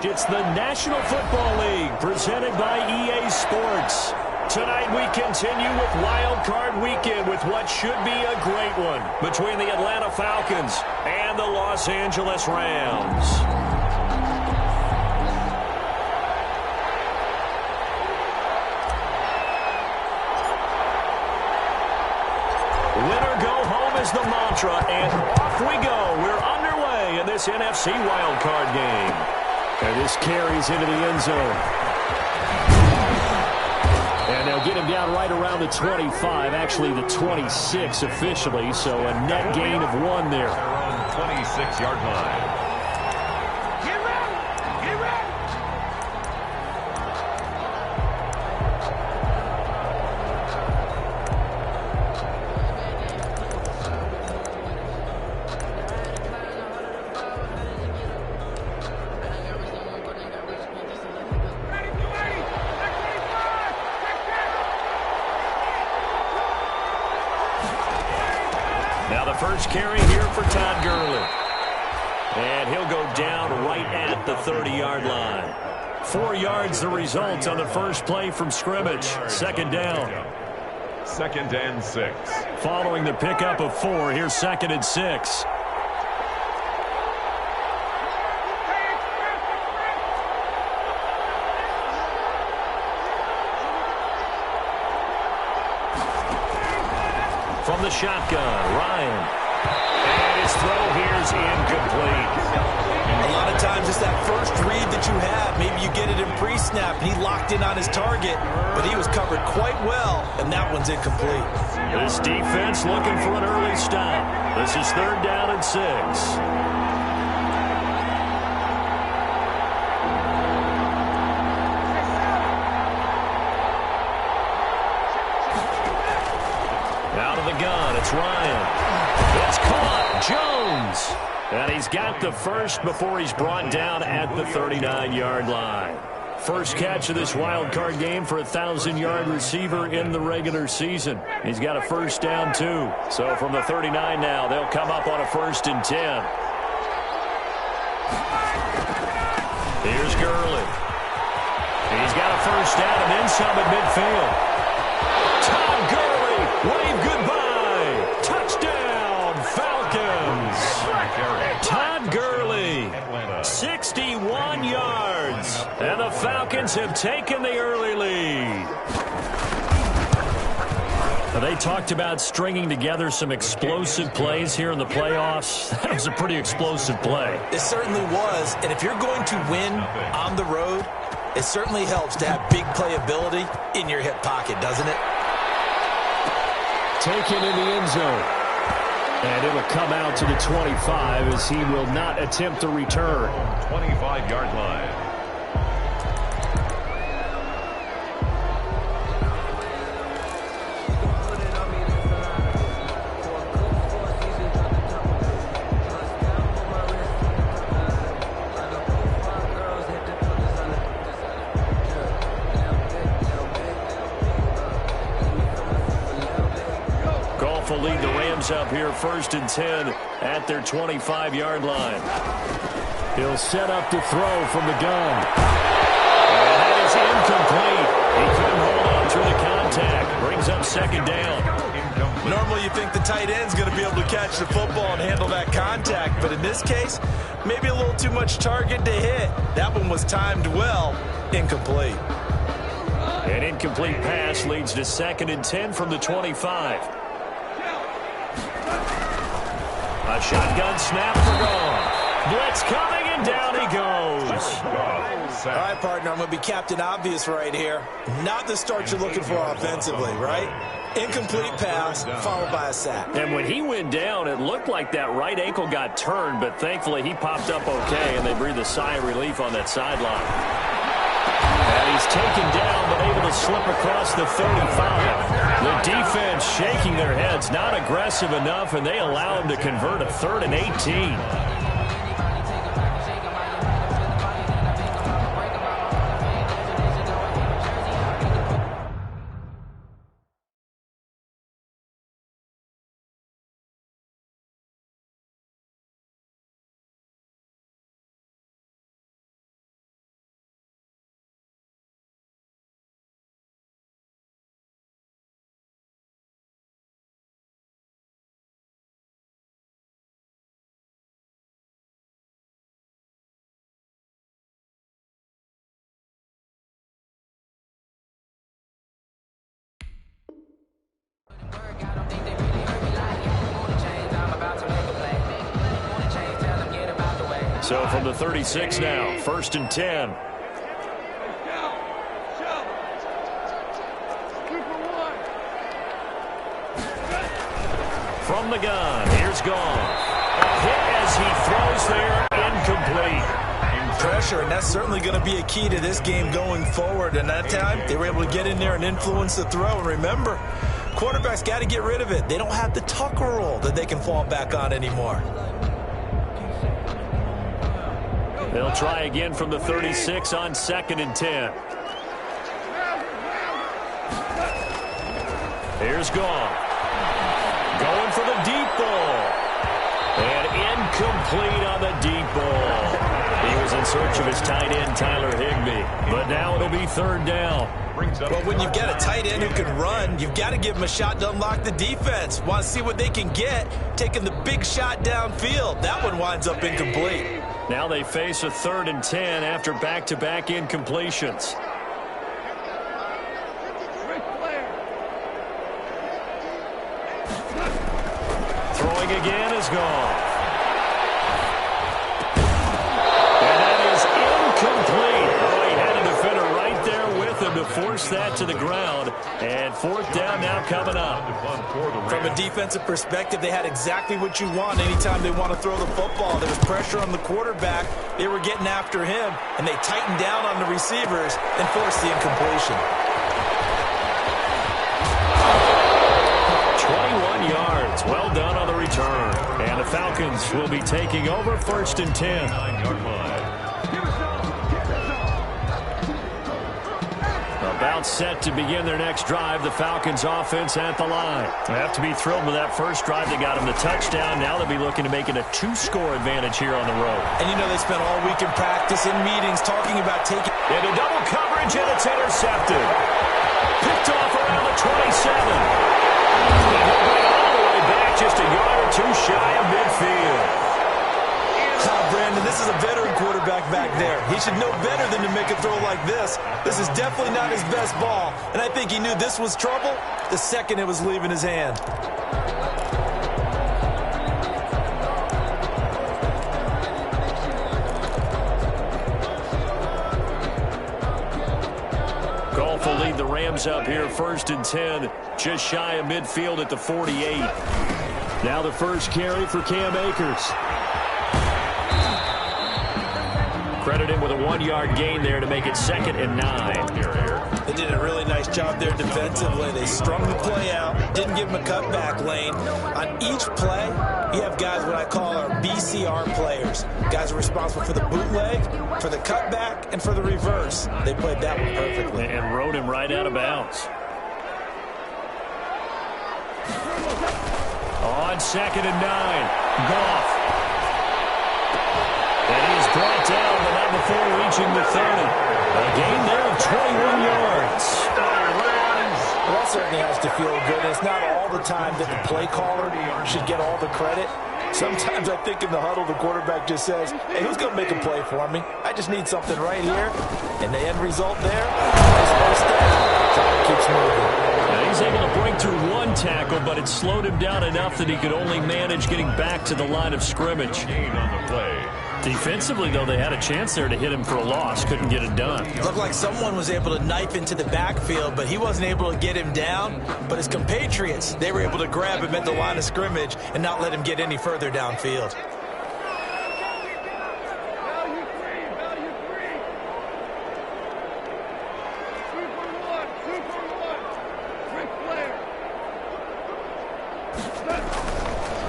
It's the National Football League presented by EA Sports. Tonight we continue with Wild Card Weekend with what should be a great one between the Atlanta Falcons and the Los Angeles Rams. Winner go home is the mantra, and off we go. We're underway in this NFC Wild Card game. And this carries into the end zone. And they'll get him down right around the 25, actually the 26 officially, so a net gain of 1 there. Their own 26-yard line. Now the first carry here for Todd Gurley. And he'll go down right at the 30-yard line. 4 yards the result on the first play from scrimmage. Second down. 2nd and 6. Following the pickup of 4, here's 2nd and 6. From the shotgun, Ryan. And his throw here's incomplete. A lot of times it's that first read that you have. Maybe you get it in pre-snap, and he locked in on his target, but he was covered quite well, and that one's incomplete. This defense looking for an early stop. This is 3rd down and 6. Out of the gun, it's Ryan. It's caught, Jones. And he's got the first before he's brought down at the 39-yard line. First catch of this wild card game for a 1,000-yard receiver in the regular season. He's got a first down, too. So from the 39 now, they'll come up on a 1st and 10. Here's Gurley. He's got a first down and then some at midfield. Todd Gurley, wave goodbye. Touchdown, Falcons. Todd Gurley, 61 yards. And the Falcons have taken the early lead. They talked about stringing together some explosive plays here in the playoffs. That was a pretty explosive play. It certainly was, and if you're going to win on the road, it certainly helps to have big playability in your hip pocket, doesn't it? Taken in the end zone. And it'll come out to the 25 as he will not attempt to return. 25-yard line. Will lead the Rams up here 1st and 10 at their 25-yard line. He'll set up to throw from the gun. And that is incomplete. He couldn't hold on through the contact. Brings up 2nd down. Normally you think the tight end's going to be able to catch the football and handle that contact, but in this case, maybe a little too much target to hit. That one was timed well. Incomplete. An incomplete pass leads to 2nd and 10 from the 25. A shotgun snap for gone. Blitz coming, and down he goes. All right, partner, I'm going to be Captain Obvious right here. Not the start you're looking for offensively, right? Incomplete pass, followed by a sack. And when he went down, it looked like that right ankle got turned, but thankfully he popped up okay, and they breathed a sigh of relief on that sideline. And he's taken down, but able to slip across the 35. The defense shaking their heads, not aggressive enough, and they allow him to convert a 3rd and 18. So from the 36 now, 1st and 10. From the gun, here's Goff. A hit as he throws there, incomplete. Pressure, and that's certainly going to be a key to this game going forward. And that time, they were able to get in there and influence the throw. And remember, quarterbacks got to get rid of it. They don't have the Tucker rule that they can fall back on anymore. They'll try again from the 36 on 2nd and 10. Here's Goff. Going for the deep ball. And incomplete on the deep ball. He was in search of his tight end, Tyler Higbee. But now it'll be 3rd down. Well, when you've got a tight end who can run, you've got to give him a shot to unlock the defense. Want to see what they can get, taking the big shot downfield. That one winds up incomplete. Now they face a 3rd and 10 after back-to-back incompletions. Throwing again is Goff. And that is incomplete. Oh, he had a defender right there with him to force that to the ground. And 4th down now coming up. From a defensive perspective, they had exactly what you want anytime they want to throw the football. There was pressure on the quarterback. They were getting after him, and they tightened down on the receivers and forced the incompletion. 21 yards. Well done on the return. And the Falcons will be taking over 1st and 10. About set to begin their next drive. The Falcons offense at the line. They have to be thrilled with that first drive. They got them the touchdown. Now they'll be looking to make it a 2-score advantage here on the road. And you know they spent all week in practice and meetings talking about taking into double coverage, and it's intercepted. Picked off around the 27. And he'll bring it all the way back, just a yard or two shy of midfield. Brandon, this is a veteran quarterback back there. He should know better than to make a throw like this. This is definitely not his best ball, and I think he knew this was trouble the second it was leaving his hand. Goff will lead the Rams up here 1st and 10, just shy of midfield at the 48. Now the first carry for Cam Akers. Credit him with a 1-yard gain there to make it 2nd and 9. They did a really nice job there defensively. They strung the play out, didn't give him a cutback lane. On each play, you have guys what I call our BCR players. Guys are responsible for the bootleg, for the cutback, and for the reverse. They played that one perfectly. And rode him right out of bounds. On 2nd and 9, Goff. And he's brought down, but not before reaching the 30. A gain there of 21 yards. Well, that certainly has to feel good. And it's not all the time that the play caller should get all the credit. Sometimes I think in the huddle, the quarterback just says, hey, who's going to make a play for me? I just need something right here. And the end result there, nice first down. Clock keeps moving. Now he's able to break through one tackle, but it slowed him down enough that he could only manage getting back to the line of scrimmage. Gain on the play. Defensively, though, they had a chance there to hit him for a loss. Couldn't get it done. Looked like someone was able to knife into the backfield, but he wasn't able to get him down. But his compatriots, they were able to grab him at the line of scrimmage and not let him get any further downfield.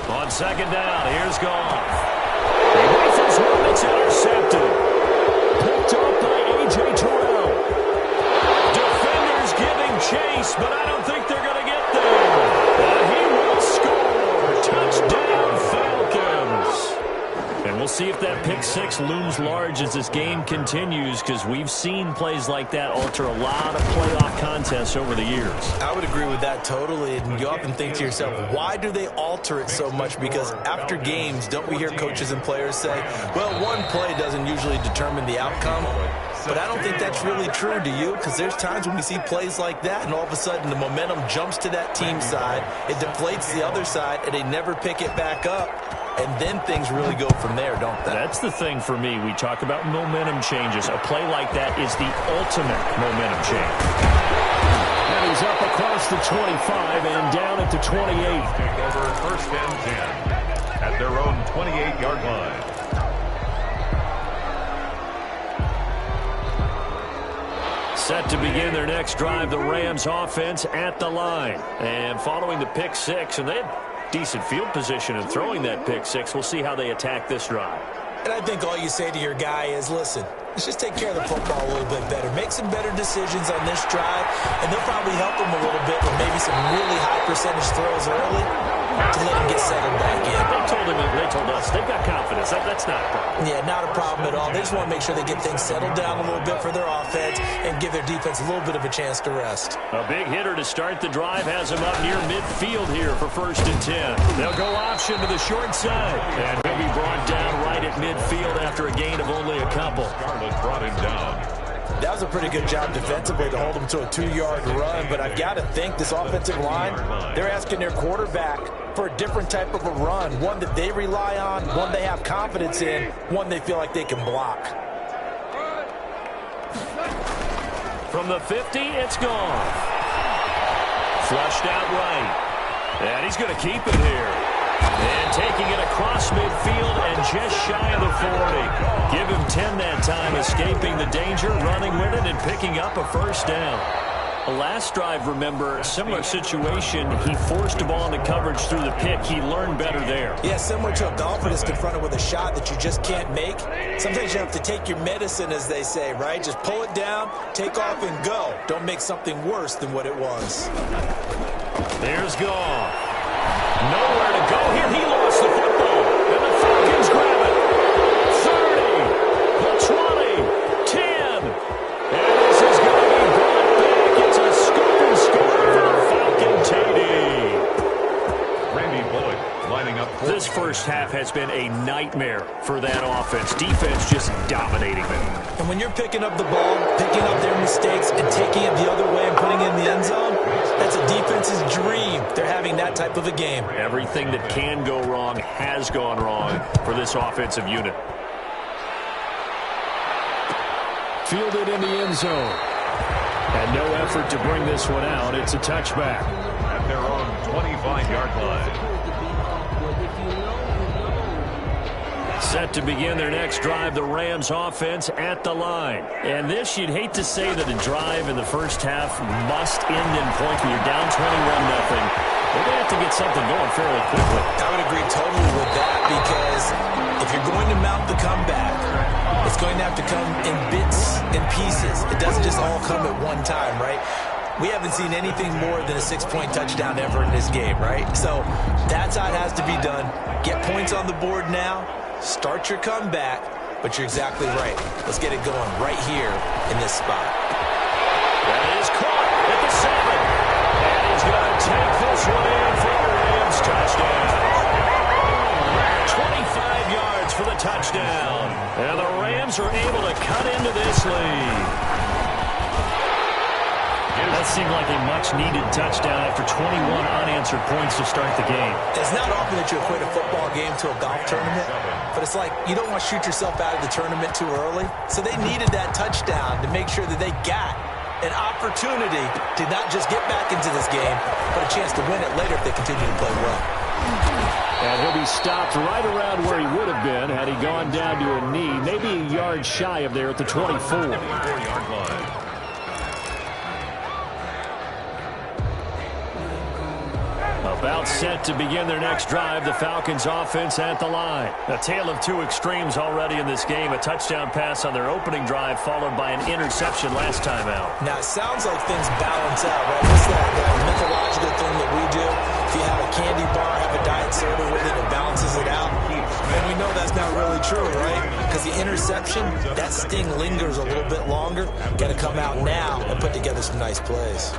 On 2nd down, here's Goff. He rifles one that's intercepted. Picked up by A.J. Terrell. Defenders giving chase, but I don't think they're going to get there. And he will score. Touchdown, Falcons. And we'll see if that pick six looms large as this game continues, because we've seen plays like that alter a lot of playoff contests over the years. I would agree with that totally. And you often think to yourself, why do they alter it so much? Because after games, don't we hear coaches and players say, well, one play doesn't usually determine the outcome? But I don't think that's really true, do you? Because there's times when we see plays like that, and all of a sudden the momentum jumps to that team side, it deflates the other side, and they never pick it back up. and then things really go from there, don't they? That's the thing for me. We talk about momentum changes. A play like that is the ultimate momentum change. And he's up across the 25 and down at the 28. Take over first and 10 at their own 28-yard line. Set to begin their next drive, the Rams offense at the line. And following the pick six, and they had decent field position in throwing that pick six. We'll see how they attack this drive. And I think all you say to your guy is, listen, let's just take care of the football a little bit better. Make some better decisions on this drive, and they'll probably help him a little bit with maybe some really high percentage throws early to let him get settled back in. They told us they've got confidence. That's not a problem. Yeah, not a problem at all. They just want to make sure they get things settled down a little bit for their offense and give their defense a little bit of a chance to rest. A big hitter to start the drive has him up near midfield here for first and 10. They'll go option to the short side, and he'll be brought down right at midfield after a gain of only a couple. Scarlett brought him down. That was a pretty good job defensively to hold him to a 2-yard run, but I've got to think this offensive line, they're asking their quarterback for a different type of a run, one that they rely on, one they have confidence in, one they feel like they can block. From the 50, it's gone. Flushed out right. And he's going to keep it here. And taking it across midfield and just shy of the 40. Give him 10 that time, escaping the danger, running with it, and picking up a first down. Last drive, remember, similar situation. He forced the ball into coverage through the pick. He learned better there. Yeah, similar to a golfer that's confronted with a shot that you just can't make. Sometimes you have to take your medicine, as they say, right? Just pull it down, take off, and go. Don't make something worse than what it was. There's Goff. Nowhere to go here. He lost the football. And the Falcons grab it. 30, the 20, 10. And this is going to be brought back. It's a scoop and score for the Falcon TD. Randy Bullock lining up. This first half has been a nightmare for that offense. Defense just dominating them. And when you're picking up the ball, picking up their mistakes, and taking it the other way and putting it in the end zone, that's a defense's dream. They're having that type of a game. Everything that can go wrong has gone wrong for this offensive unit. Fielded in the end zone. And no effort to bring this one out. It's a touchback. At their own 25-yard line. Set to begin their next drive, the Rams offense at the line. And this, you'd hate to say that a drive in the first half must end in point when you're down 21-0. They're going to have to get something going fairly quickly. I would agree totally with that, because if you're going to mount the comeback, it's going to have to come in bits and pieces. It doesn't just all come at one time, right? We haven't seen anything more than a 6-point touchdown ever in this game, right? So that's how it has to be done. Get points on the board now. Start your comeback, but you're exactly right. Let's get it going right here in this spot. That is caught at the 7. And he's going to take this one in for the Rams touchdown. 25 yards for the touchdown. And the Rams are able to cut into this lead. That seemed like a much-needed touchdown after 21 unanswered points to start the game. It's not often that you equate a football game to a golf tournament, but it's like you don't want to shoot yourself out of the tournament too early. So they needed that touchdown to make sure that they got an opportunity to not just get back into this game, but a chance to win it later if they continue to play well. And he'll be stopped right around where he would have been had he gone down to a knee, maybe a yard shy of there at the 24. 24-yard line. About set to begin their next drive, the Falcons offense at the line. A tale of two extremes already in this game. A touchdown pass on their opening drive followed by an interception last time out. Now, it sounds like things balance out, right? It's that mythological thing that we do. If you have a candy bar, have a diet soda with it, it balances it out. And we know that's not really true, right? Because the interception, that sting lingers a little bit longer. Got to come out now and put together some nice plays.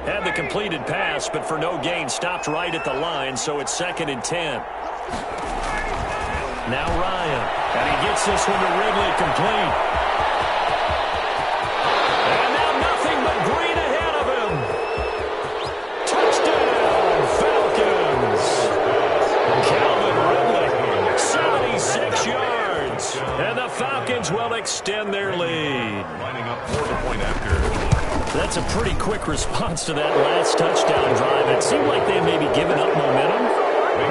Had the completed pass, but for no gain, stopped right at the line, so it's 2nd and 10. Now Ryan. And he gets this one to Ridley complete. And now nothing but green ahead of him. Touchdown, Falcons. Calvin Ridley, 76 yards. And the Falcons will extend their lead. Lining up for the point after. That's a pretty quick response to that last touchdown drive. It seemed like they may be giving up momentum.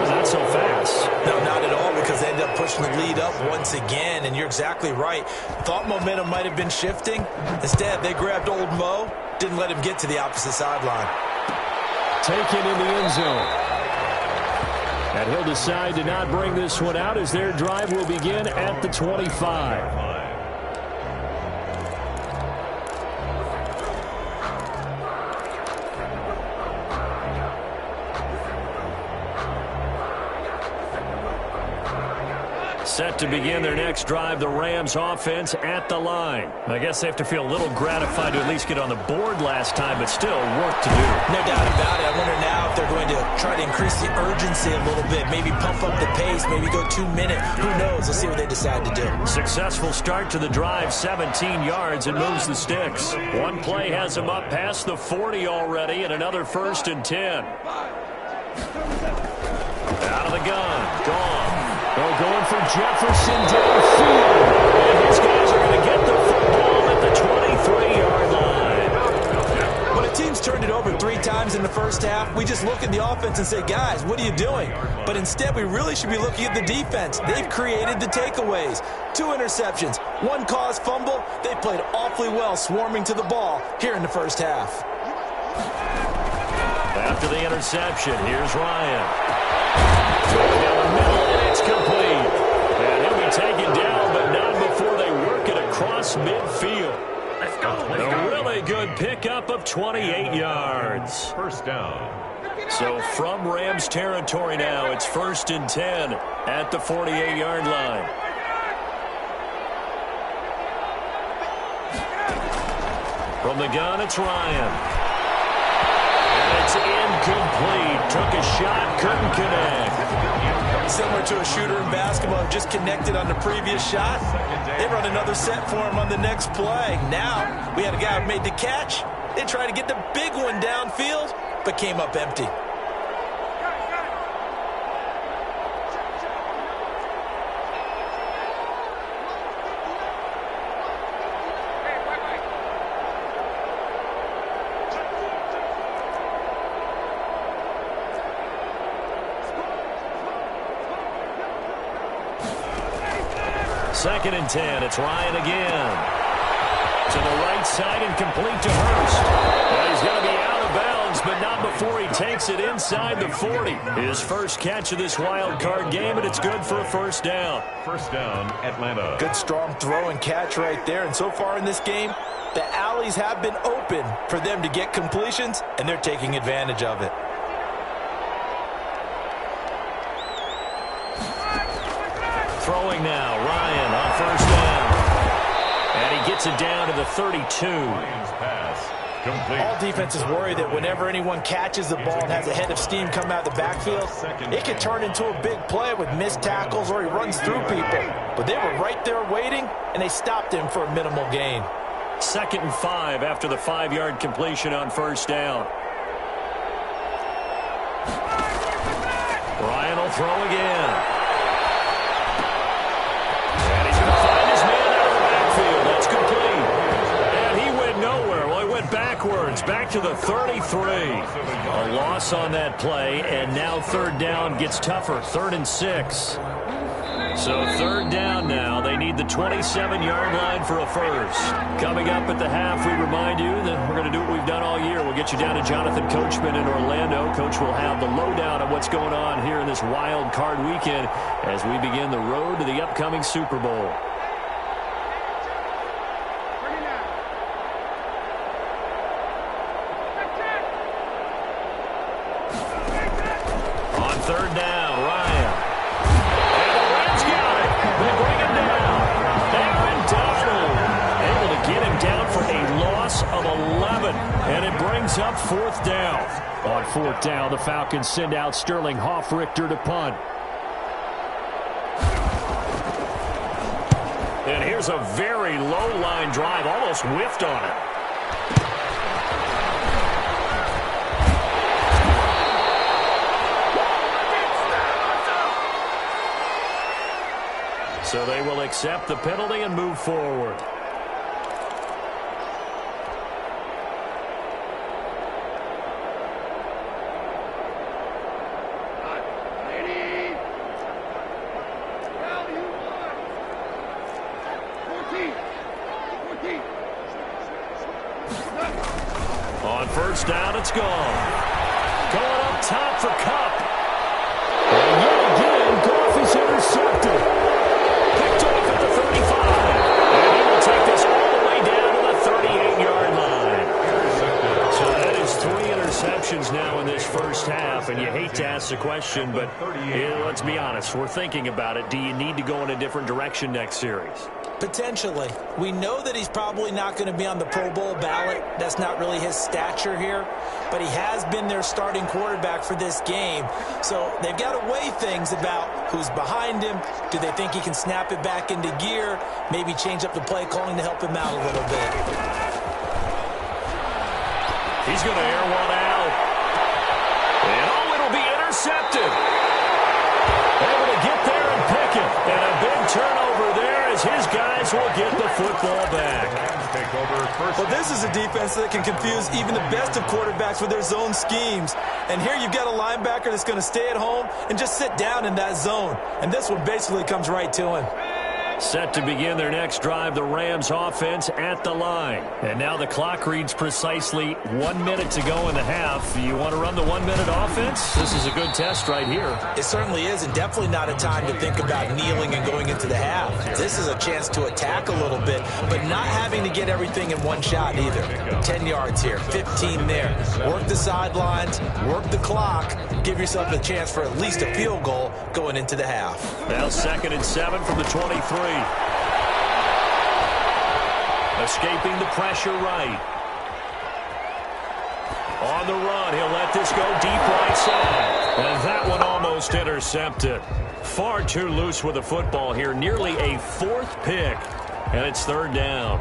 Not so fast. No, not at all, because they end up pushing the lead up once again, and you're exactly right. Thought momentum might have been shifting. Instead, they grabbed old Mo, didn't let him get to the opposite sideline. Taken in the end zone. And he'll decide to not bring this one out as their drive will begin at the 25. Set to begin their next drive, the Rams offense at the line. I guess they have to feel a little gratified to at least get on the board last time, but still work to do. No doubt about it. I wonder now if they're going to try to increase the urgency a little bit, maybe pump up the pace, maybe go 2 minutes. Who knows? Let's see what they decide to do. Successful start to the drive, 17 yards, and moves the sticks. One play has them up past the 40 already, and another 1st and 10. Out of the gun, gone. They're going for Jefferson downfield. And his guys are going to get the football at the 23-yard line. When a team's turned it over 3 times in the first half, we just look at the offense and say, guys, what are you doing? But instead, we really should be looking at the defense. They've created the takeaways. 2 interceptions, 1 caused fumble. They played awfully well swarming to the ball here in the first half. After the interception, here's Ryan. Down the middle, and it's complete. And he'll be taken down, but not before they work it across midfield. Let's go. A really good pickup of 28 yards. First down. So from Rams territory now, it's 1st and 10 at the 48-yard line. From the gun, it's Ryan. It's incomplete. Took a shot, couldn't connect. Similar to a shooter in basketball, just connected on the previous shot. They run another set for him on the next play. Now, we had a guy who made the catch. They tried to get the big one downfield, but came up empty. Second and 10. It's Ryan again. To the right side and complete to Hurst. Well, he's going to be out of bounds, but not before he takes it inside the 40. His first catch of this wild card game, and it's good for a first down. First down, Atlanta. Good strong throw and catch right there. And so far in this game, the alleys have been open for them to get completions, and they're taking advantage of it. Throwing now, Ryan on first down. And he gets it down to the 32. Pass complete. All defenses worry that whenever anyone catches the ball and has a head of steam come out of the backfield, it can turn into a big play with missed tackles or he runs through people. But they were right there waiting, and they stopped him for a minimal gain. 2nd and 5 after the 5-yard completion on first down. Ryan will throw again. Backwards, back to the 33. A loss on that play, and now 3rd down gets tougher. 3rd and 6. So 3rd down now. They need the 27-yard line for a first. Coming up at the half, we remind you that we're going to do what we've done all year. We'll get you down to Jonathan Coachman in Orlando. Coach will have the lowdown on what's going on here in this wild card weekend as we begin the road to the upcoming Super Bowl. Third down, Ryan. And the Rams got it. They bring him down. Aaron Donald able to get him down for a loss of 11. And it brings up 4th down. On 4th down, the Falcons send out Sterling Hoffrichter to punt. And here's a very low-line drive, almost whiffed on it. So they will accept the penalty and move forward. On first down, it's gone. Going up top for Kupp. And yet again, Goff is intercepted. Picked off at the 35. And he will take this all the way down to the 38-yard line. So that is 3 interceptions now in this first half. And you hate to ask the question, but let's be honest. We're thinking about it. Do you need to go in a different direction next series? Potentially. We know that he's probably not going to be on the Pro Bowl ballot. That's not really his stature here. But he has been their starting quarterback for this game. So they've got to weigh things about who's behind him. Do they think he can snap it back into gear? Maybe change up the play calling to help him out a little bit. He's going to air one out. And oh, it'll be intercepted. Able to get there and pick it. And a big turnover there as his guys will get the football back. Well, this is a defense that can confuse even the best of quarterbacks with their zone schemes. And here you've got a linebacker that's going to stay at home and just sit down in that zone. And this one basically comes right to him. Set to begin their next drive, the Rams offense at the line. And now the clock reads precisely 1 minute to go in the half. You want to run the 1 minute offense? This is a good test right here. It certainly is, and definitely not a time to think about kneeling and going into the half. This is a chance to attack a little bit, but not having to get everything in one shot either. 10 yards here, 15 there. Work the sidelines, work the clock, give yourself a chance for at least a field goal going into the half. Now 2nd and 7 from the 23. Escaping the pressure right. On the run, he'll let this go deep right side. And that one almost intercepted. Far too loose with the football here. Nearly a 4th pick. And it's 3rd down.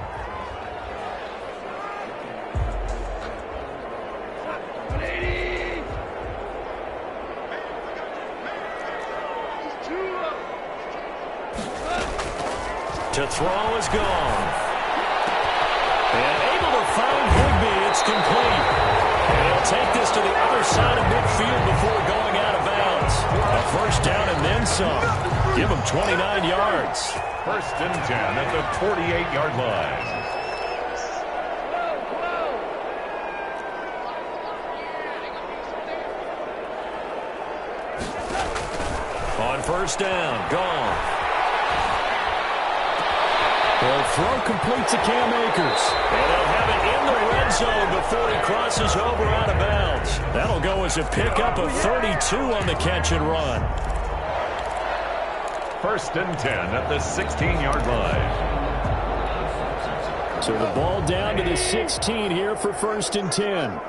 To throw is gone. And able to find Higbee. It's complete. And he'll take this to the other side of midfield before going out of bounds. A first down and then some. Give him 29 yards. 1st and 10 at the 48-yard line. On first down, gone. Well, throw complete to Cam Akers. And they'll have it in the red zone before he crosses over out of bounds. That'll go as a pickup of 32 on the catch and run. 1st and 10 at the 16-yard line. So the ball down to the 16 here for 1st and 10.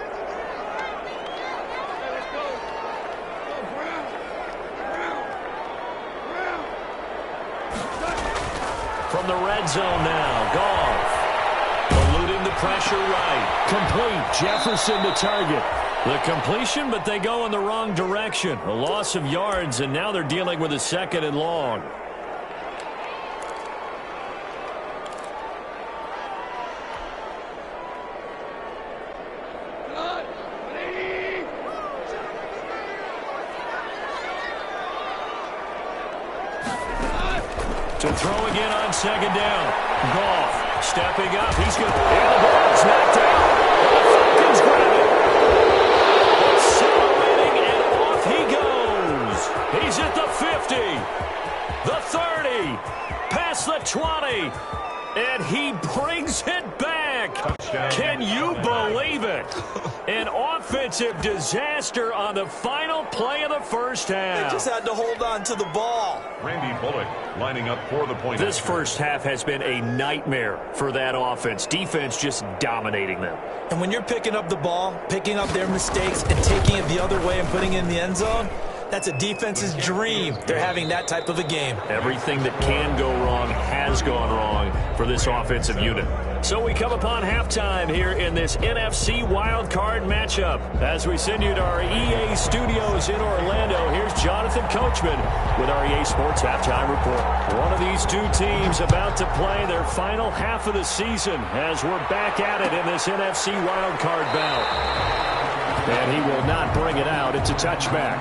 From the red zone now, Goff. Eluding the pressure right. Complete. Jefferson to target. The completion, but they go in the wrong direction. A loss of yards, and now they're dealing with a 2nd and long. To throw again on 2nd down. Goff stepping up. He's going to... And the ball's knocked out. And the Falcons grab it. Accelerating, and off he goes. He's at the 50. The 30. Past the 20. And he brings it back. Touchdown. Can you believe it? An offensive disaster on the final play of the first half. They just had to hold on to the ball. Randy Bullock lining up for the point. This first half has been a nightmare for that offense. Defense just dominating them. And when you're picking up the ball, picking up their mistakes, and taking it the other way and putting it in the end zone, That's a defense's dream. They're having that type of a game. Everything that can go wrong has gone wrong for this offensive unit. So we come upon halftime here in this NFC wildcard matchup. As we send you to our EA studios in Orlando, here's Jonathan Coachman with our EA Sports Halftime Report. One of these two teams about to play their final half of the season as we're back at it in this NFC wildcard bout. And he will not bring it out. It's a touchback.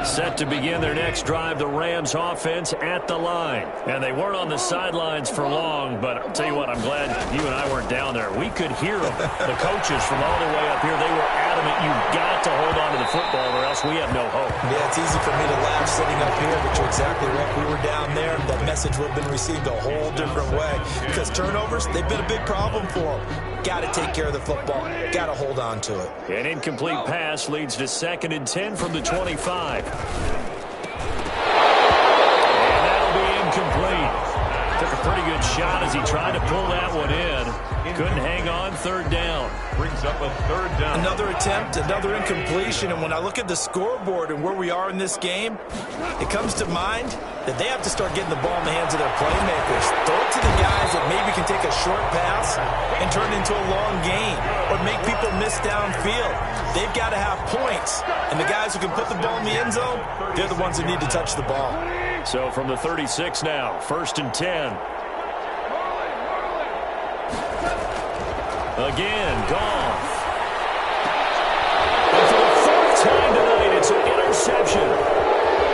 Set to begin their next drive, the Rams offense at the line. And they weren't on the sidelines for long, but I'll tell you what, I'm glad you and I weren't down there. We could hear them. The coaches from all the way up here, they were adamant, you've got to hold on to the football or else we have no hope. Yeah, it's easy for me to laugh sitting up here, but you're exactly right. We were down there. That message would have been received a whole different way because turnovers, they've been a big problem for them. Got to take care of the football. Got to hold on to it. An incomplete pass leads to 2nd and 10 from the 25. And that'll be incomplete. Took a pretty good shot as he tried to pull that one in. Couldn't hang on, 3rd down. Brings up a 3rd down. Another attempt, another incompletion. And when I look at the scoreboard and where we are in this game, it comes to mind that they have to start getting the ball in the hands of their playmakers. Throw it to the guys that maybe can take a short pass and turn it into a long gain or make people miss downfield. They've got to have points. And the guys who can put the ball in the end zone, they're the ones that need to touch the ball. So from the 36 now, 1st and 10. Again, Goff. And for the 4th time tonight, it's an interception.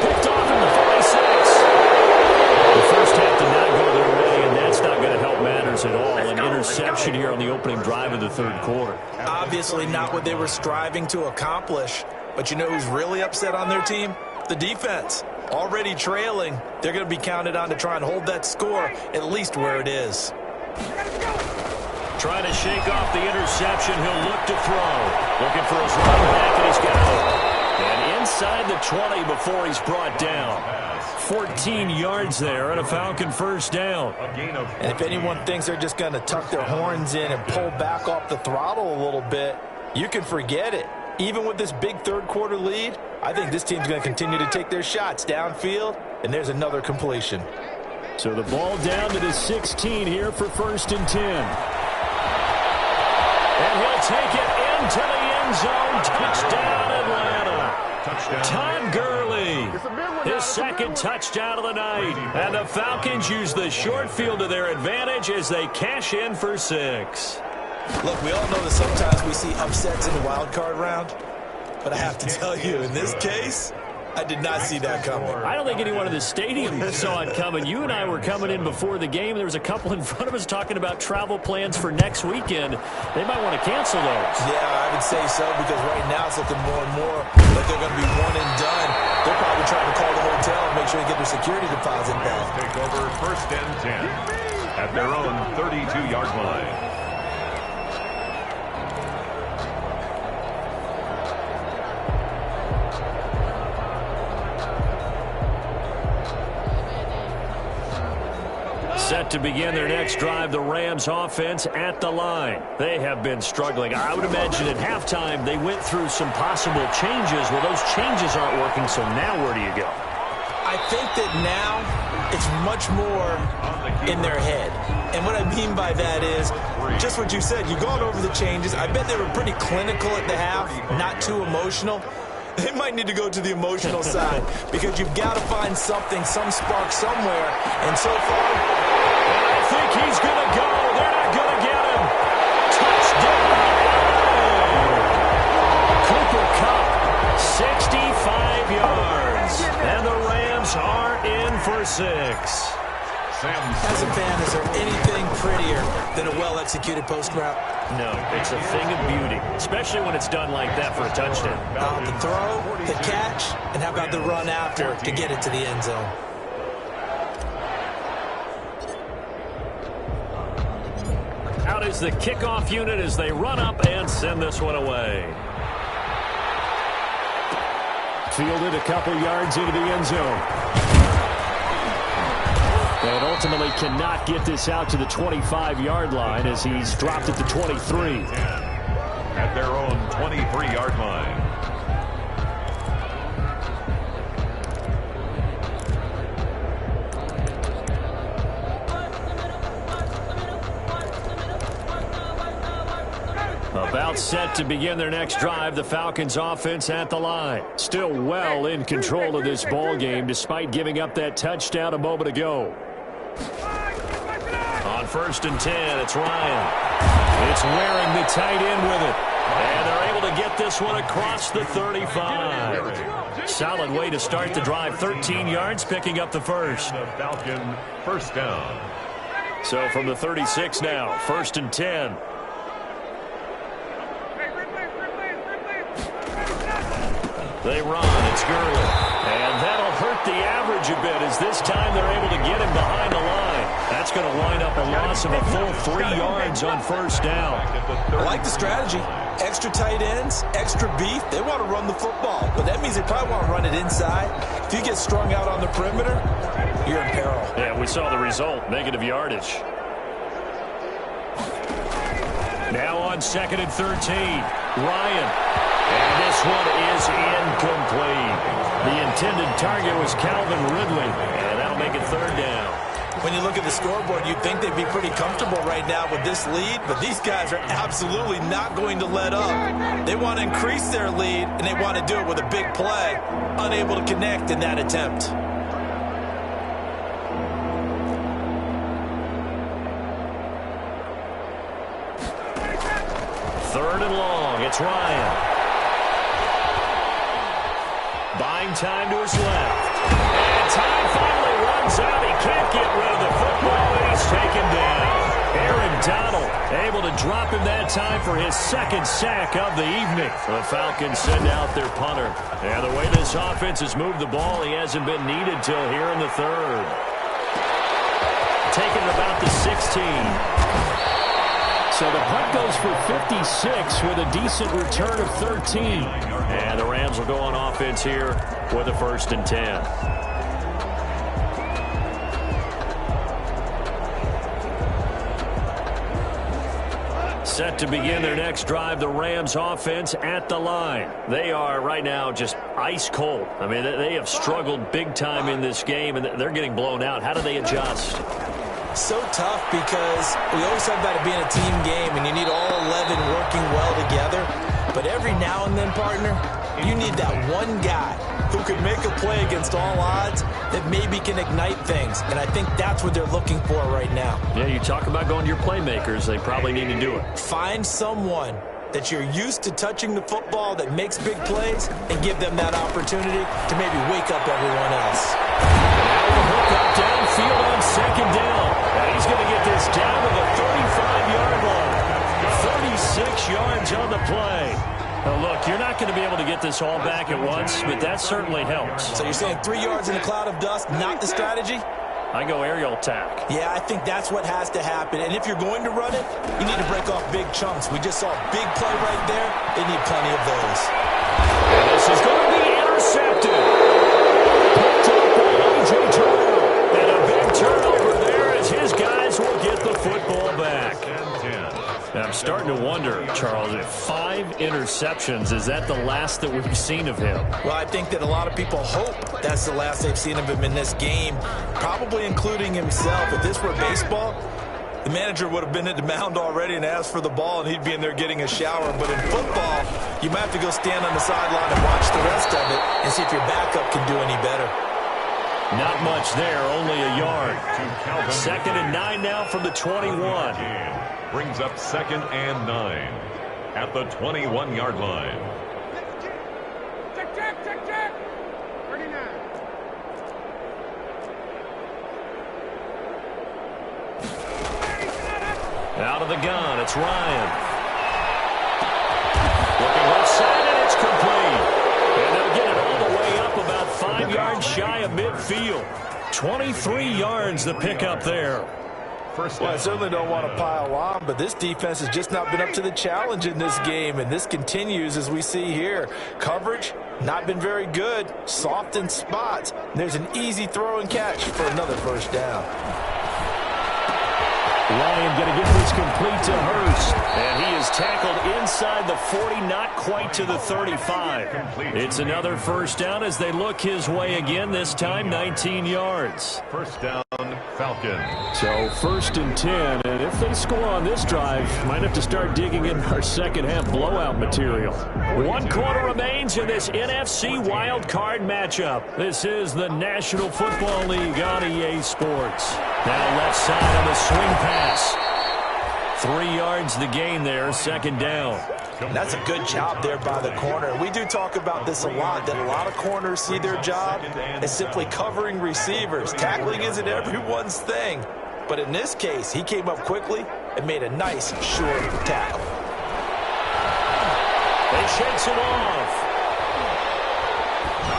Picked off in the 46. The first half did not go their way, and that's not going to help matters at all. An interception here on the opening drive of the 3rd quarter. Obviously not what they were striving to accomplish. But you know who's really upset on their team? The defense. Already trailing. They're going to be counted on to try and hold that score at least where it is. Trying to shake off the interception. He'll look to throw. Looking for his running back, and he's got it. And inside the 20 before he's brought down. 14 yards there and a Falcon 1st down. And if anyone thinks they're just going to tuck their horns in and pull back off the throttle a little bit, you can forget it. Even with this big 3rd quarter lead, I think this team's going to continue to take their shots downfield, and there's another completion. So the ball down to the 16 here for 1st and 10. And he'll take it into the end zone. Touchdown, Atlanta. Touchdown. Todd Gurley. His 2nd touchdown of the night. And the Falcons use the short field to their advantage as they cash in for 6. Look, we all know that sometimes we see upsets in the wild card round. But I have to tell you, in this case, I did not see that coming. I don't think anyone in the stadium saw it coming. You and I were coming in before the game. There was a couple in front of us talking about travel plans for next weekend. They might want to cancel those. Yeah, I would say so, because right now it's looking more and more like they're going to be one and done. They're probably trying to call the hotel and make sure they get their security deposit back. Take over 1st and 10 at their own 32-yard line. Set to begin their next drive, the Rams offense at the line. They have been struggling. I would imagine at halftime they went through some possible changes. Well, those changes aren't working, so now where do you go? I think that now it's much more in their head. And what I mean by that is just what you said. You've gone over the changes. I bet they were pretty clinical at the half, not too emotional. They might need to go to the emotional side because you've got to find something, some spark somewhere. And so far, I think he's going to go. They're not going to get him. Touchdown. Cooper Kupp, 65 yards. And the Rams are in for 6. As a fan, is there anything prettier than a well-executed post route? No, it's a thing of beauty, especially when it's done like that for a touchdown. The throw, the catch, and how about the run after to get it to the end zone? Out is the kickoff unit as they run up and send this one away. Fielded a couple yards into the end zone. And ultimately cannot get this out to the 25-yard line as he's dropped at the 23. At their own 23-yard line. About set to begin their next drive, the Falcons offense at the line. Still well in control of this ball game despite giving up that touchdown a moment ago. On 1st and 10, it's Ryan. It's wearing the tight end with it. And they're able to get this one across the 35. Solid way to start the drive. 13 yards, picking up the first. The Falcon first down. So from the 36 now, 1st and 10. They run. It's Gurley. And that'll hurt the average a bit as this time they're able to get him behind the line. That's going to wind up a loss of a full 3 yards on 1st down. I like the strategy. Extra tight ends, extra beef. They want to run the football, but that means they probably want to run it inside. If you get strung out on the perimeter, you're in peril. Yeah, we saw the result. Negative yardage. Now on 2nd and 13. Ryan. And this one is incomplete. The intended target was Calvin Ridley, and that'll make it 3rd down. When you look at the scoreboard, you'd think they'd be pretty comfortable right now with this lead, but these guys are absolutely not going to let up. They want to increase their lead, and they want to do it with a big play. Unable to connect in that attempt. Third and long. It's Ryan. Buying time to his left. And time finally runs out. He can't get rid of the football, and he's taken down. Aaron Donald able to drop him that time for his 2nd sack of the evening. The Falcons send out their punter. And the way this offense has moved the ball, he hasn't been needed till here in the 3rd. Taking it about the 16. So the punt goes for 56 with a decent return of 13. And the Rams will go on offense here with a 1st and 10. Set to begin their next drive, the Rams offense at the line. They are right now just ice cold. I mean, they have struggled big time in this game, and they're getting blown out. How do they adjust? So tough because we always talk about it being a team game and you need all 11 working well together. But every now and then, partner, you need that one guy who can make a play against all odds that maybe can ignite things. And I think that's what they're looking for right now. Yeah, you talk about going to your playmakers. They probably need to do it. Find someone that you're used to touching the football that makes big plays and give them that opportunity to maybe wake up everyone else. Hook up downfield on 2nd down. And he's going to get this down to the 35-yard line. 36 yards on the play. Now, look, you're not going to be able to get this all back at once, but that certainly helps. So you're saying 3 yards in a cloud of dust, not the strategy? I go aerial attack. Yeah, I think that's what has to happen. And if you're going to run it, you need to break off big chunks. We just saw a big play right there. They need plenty of those. And this is going to be intercepted. Picked up by A.J. Turner. And a big turnover there as his guys will get the football back. And I'm starting to wonder, Charles, if 5 interceptions, is that the last that we've seen of him? Well, I think that a lot of people hope that's the last they've seen of him in this game, probably including himself. If this were baseball, the manager would have been at the mound already and asked for the ball, and he'd be in there getting a shower. But in football, you might have to go stand on the sideline and watch the rest of it and see if your backup can do any better. Not much there, only a yard. 2nd and 9 now from the 21. Brings up 2nd and 9 at the 21-yard line. Check. 39. Out of the gun, it's Ryan. Looking left side, and it's complete. And they'll get it all the way up about 5 yards shy of midfield. 23 yards the pickup there. First Well, I down. certainly don't want to pile on, but this defense has just not been up to the challenge in this game, and this continues as we see here. Coverage, not been very good, soft in spots. There's an easy throw and catch for another first down. Ryan going to get this complete to Hurst. And he is tackled inside the 40, not quite to the 35. It's another first down as they look his way again, this time 19 yards. First down, Falcons. So first and 10, and if they score on this drive, might have to start digging in our second half blowout material. 1 quarter remains in this NFC wild card matchup. This is the National Football League on EA Sports. Now left side on the swing pass. 3 yards the gain there, second down. That's a good job there by the corner. We do talk about this a lot, that a lot of corners see their job as simply covering receivers. Tackling isn't everyone's thing. But in this case, he came up quickly and made a nice, short tackle. They shakes him off.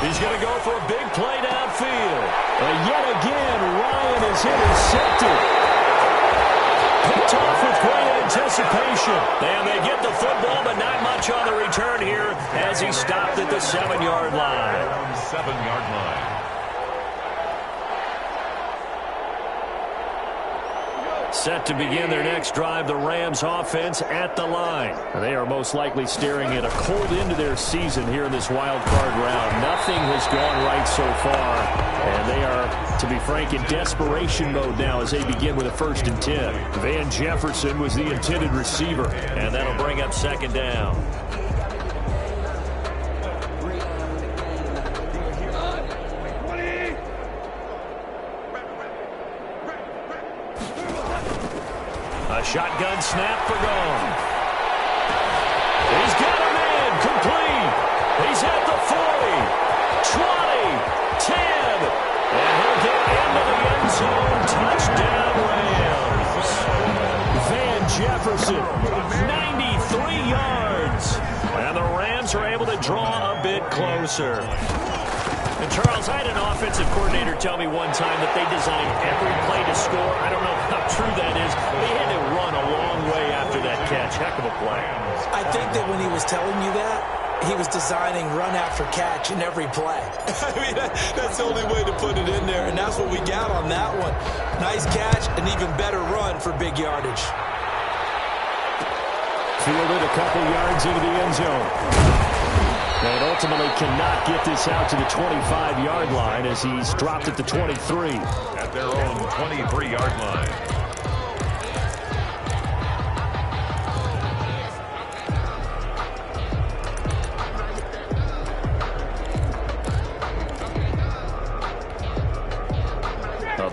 He's going to go for a big play downfield. And yet again, Ryan is intercepted. Picked off with great anticipation. And they get the football, but not much on the return here as he stopped at the 7-yard line. 7-yard line. Set to begin their next drive, the Rams offense at the line. They are most likely staring at a cold end to their season here in this wild card round. Nothing has gone right so far, and they are, to be frank, in desperation mode now as they begin with a 1st and 10. Van Jefferson was the intended receiver, and that'll bring up second down. A shotgun snap for Gone. He's got a man complete. He's at the 40, 20, 10, and he'll get into the end zone. Touchdown Rams. Van Jefferson, 93 yards. And the Rams are able to draw a bit closer. And Charles, I had an offensive coordinator tell me one time that they designed every play to score. I don't know how true that is. They had to run a long way after that catch. Heck of a play. I think that when he was telling you that, he was designing run after catch in every play. I mean, that's the only way to put it in there, and that's what we got on that one. Nice catch, an even better run for big yardage. Fielded a couple yards into the end zone. And ultimately cannot get this out to the 25-yard line as he's dropped at the 23. At their own 23-yard line.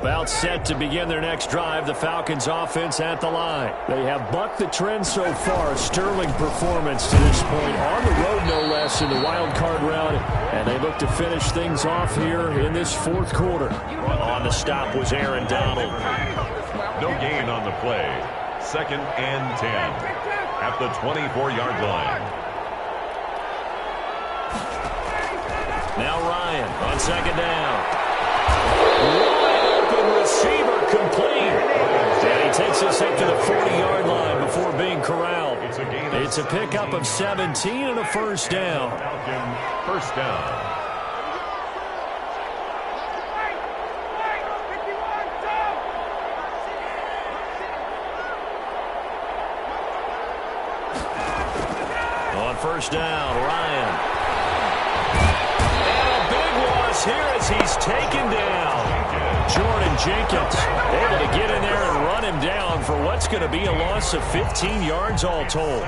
About set to begin their next drive, the Falcons offense at the line. They have bucked the trend so far. Sterling performance to this point, on the road no less in the wild card round, and they look to finish things off here in this 4th quarter. On the stop was Aaron Donald. No gain on the play. 2nd and 10 at the 24-yard line. Now Ryan on 2nd down. Receiver complete. And he takes us up to the 40-yard line before being corralled. It's a pickup of 17 and a first down. First down. On first down, Ryan. And a big loss here as he's taken down. Jordan Jenkins able to get in there and run him down for what's going to be a loss of 15 yards all told.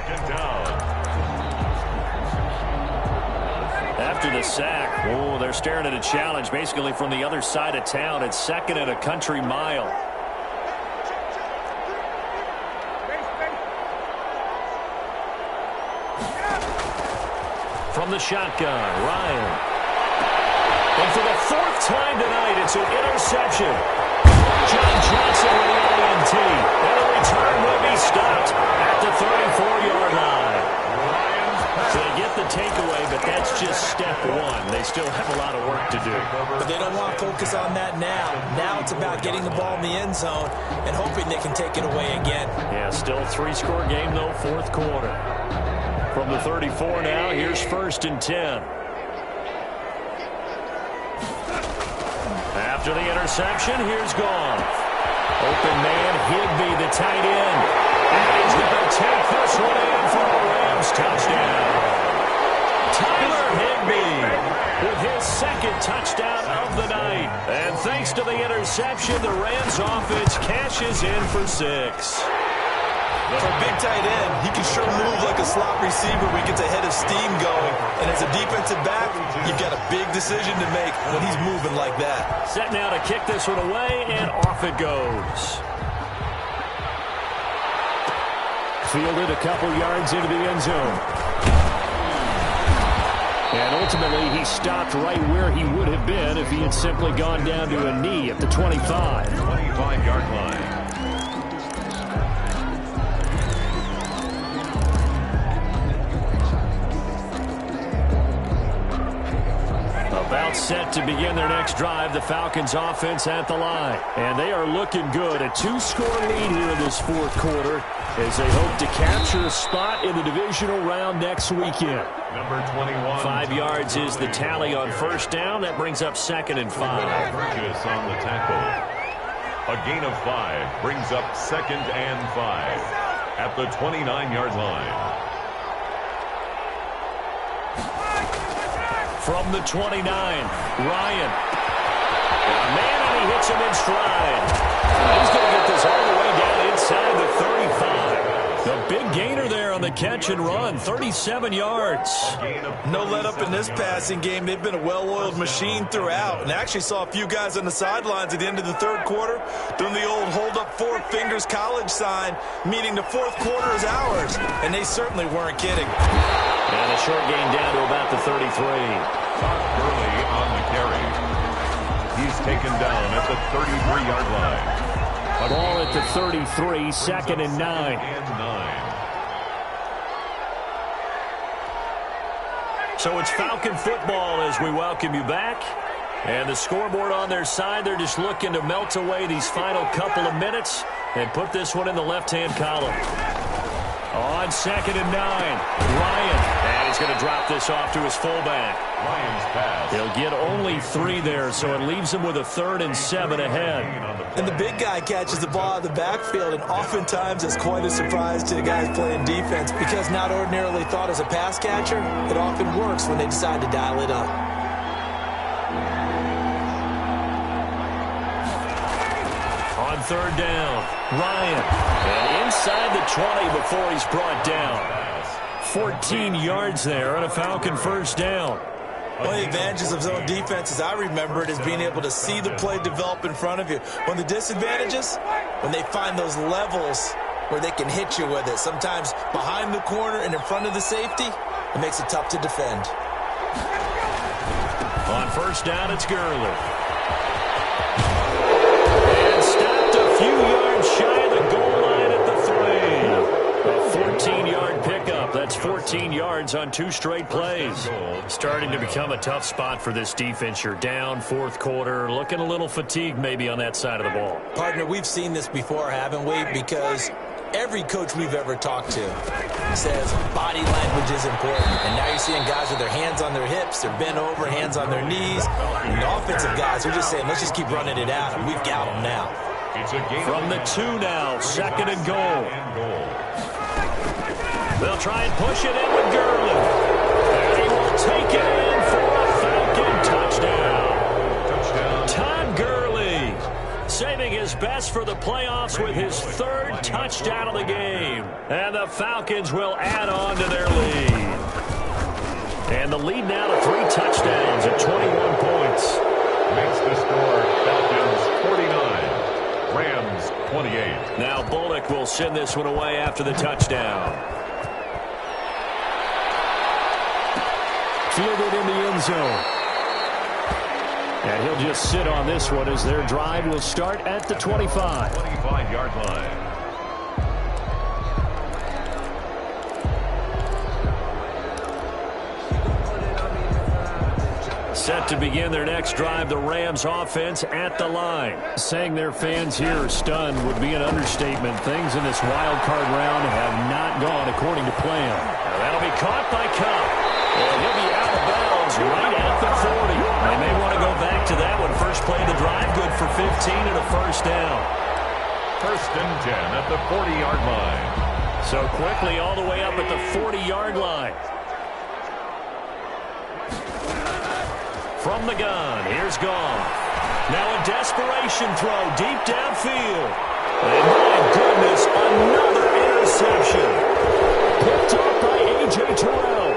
After the sack, oh, they're staring at a challenge basically from the other side of town. It's 2nd and a country mile. From the shotgun, Ryan. And for the 4th time tonight, it's an interception. John Johnson with the INT. And the return will be stopped at the 34-yard line. So they get the takeaway, but that's just step one. They still have a lot of work to do. But they don't want to focus on that now. Now it's about getting the ball in the end zone and hoping they can take it away again. Yeah, still 3-score game, though, fourth quarter. From the 34 now, here's 1st and 10. After the interception, here's Goff. Open man, Higbee, the tight end. And he's going to take this one in for a Rams touchdown. Tyler Higbee with his 2nd touchdown of the night. And thanks to the interception, the Rams offense cashes in for 6. For a big tight end, he can sure move like a slot receiver when he gets a head of steam going. And as a defensive back, you've got a big decision to make when he's moving like that. Set now to kick this one away, and off it goes. Fielded a couple yards into the end zone. And ultimately, he stopped right where he would have been if he had simply gone down to a knee at the 25. 25-yard line. About set to begin their next drive, the Falcons offense at the line. And they are looking good. A 2-score lead here in this fourth quarter as they hope to capture a spot in the divisional round next weekend. Number 21. 5 yards is the tally on 1st down. That brings up 2nd and 5. Burgess on the tackle. A gain of 5 brings up 2nd and 5 at the 29-yard line. From the 29, Ryan. Man, and he hits him in stride. He's going to get this all the way down inside the 35. The big gainer there on the catch and run, 37 yards. No let up in this passing game. They've been a well-oiled machine throughout. And I actually saw a few guys on the sidelines at the end of the 3rd quarter doing the old hold up 4 fingers college sign, meaning the 4th quarter is ours. And they certainly weren't kidding. And a short gain down to about the 33. Todd Gurley on the carry. He's taken down at the 33-yard line. Ball at the 33, 2nd and 9. So it's Falcon football as we welcome you back. And the scoreboard on their side, they're just looking to melt away these final couple of minutes and put this one in the left-hand column. On 2nd and 9, Ryan. And he's going to drop this off to his fullback. Ryan's pass. He'll get only 3 there, so it leaves him with a 3rd and 7 ahead. And the big guy catches the ball out of the backfield, and oftentimes it's quite a surprise to the guys playing defense because not ordinarily thought as a pass catcher, it often works when they decide to dial it up. On 3rd down, Ryan. And inside the 20 before he's brought down. 14 yards there on a Falcon 1st down. One of the advantages of zone defense, as I remember it, is being able to see the play develop in front of you. One of the disadvantages, when they find those levels where they can hit you with it, sometimes behind the corner and in front of the safety, it makes it tough to defend. On 1st down, it's Gurley. And stopped a few yards shy of the goal line at the 3. A 14-yard pickup. That's 14 yards on 2 straight plays. Starting to become a tough spot for this defense. You're down 4th quarter, looking a little fatigued maybe on that side of the ball. Partner, we've seen this before, haven't we? Because every coach we've ever talked to says body language is important. And now you're seeing guys with their hands on their hips, they're bent over, hands on their knees. And the offensive guys are just saying, let's just keep running it at them. We've got them now. From the 2 now, 2nd and goal. They'll try and push it in with Gurley. And he will take it in for a Falcon touchdown. Todd Gurley saving his best for the playoffs with his 3rd touchdown of the game. And the Falcons will add on to their lead. And the lead now to 3 touchdowns at 21 points. Makes the score Falcons 49, Rams 28. Now Bullock will send this one away after the touchdown. Fielded in the end zone. And he'll just sit on this one as their drive will start at the 25. 25-yard line. Set to begin their next drive, the Rams offense at the line. Saying their fans here are stunned would be an understatement. Things in this wild card round have not gone according to plan. Now that'll be caught by Cup. And he'll be out of bounds right at the 40. They may want to go back to that one. First play of the drive, good for 15 and a first down. First and 10 at the 40-yard line. So quickly all the way up at the 40-yard line. From the gun, here's Goff. Now a desperation throw deep downfield. And my goodness, another interception. Picked up by A.J. Terrell.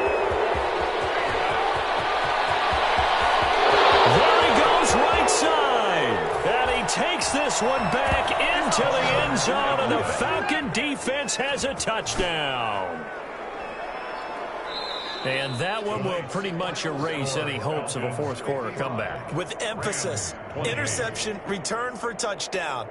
There he goes right side. And he takes this one back into the end zone, and the Falcon defense has a touchdown. And that one will pretty much erase any hopes of a fourth quarter comeback. With emphasis, interception, return for touchdown.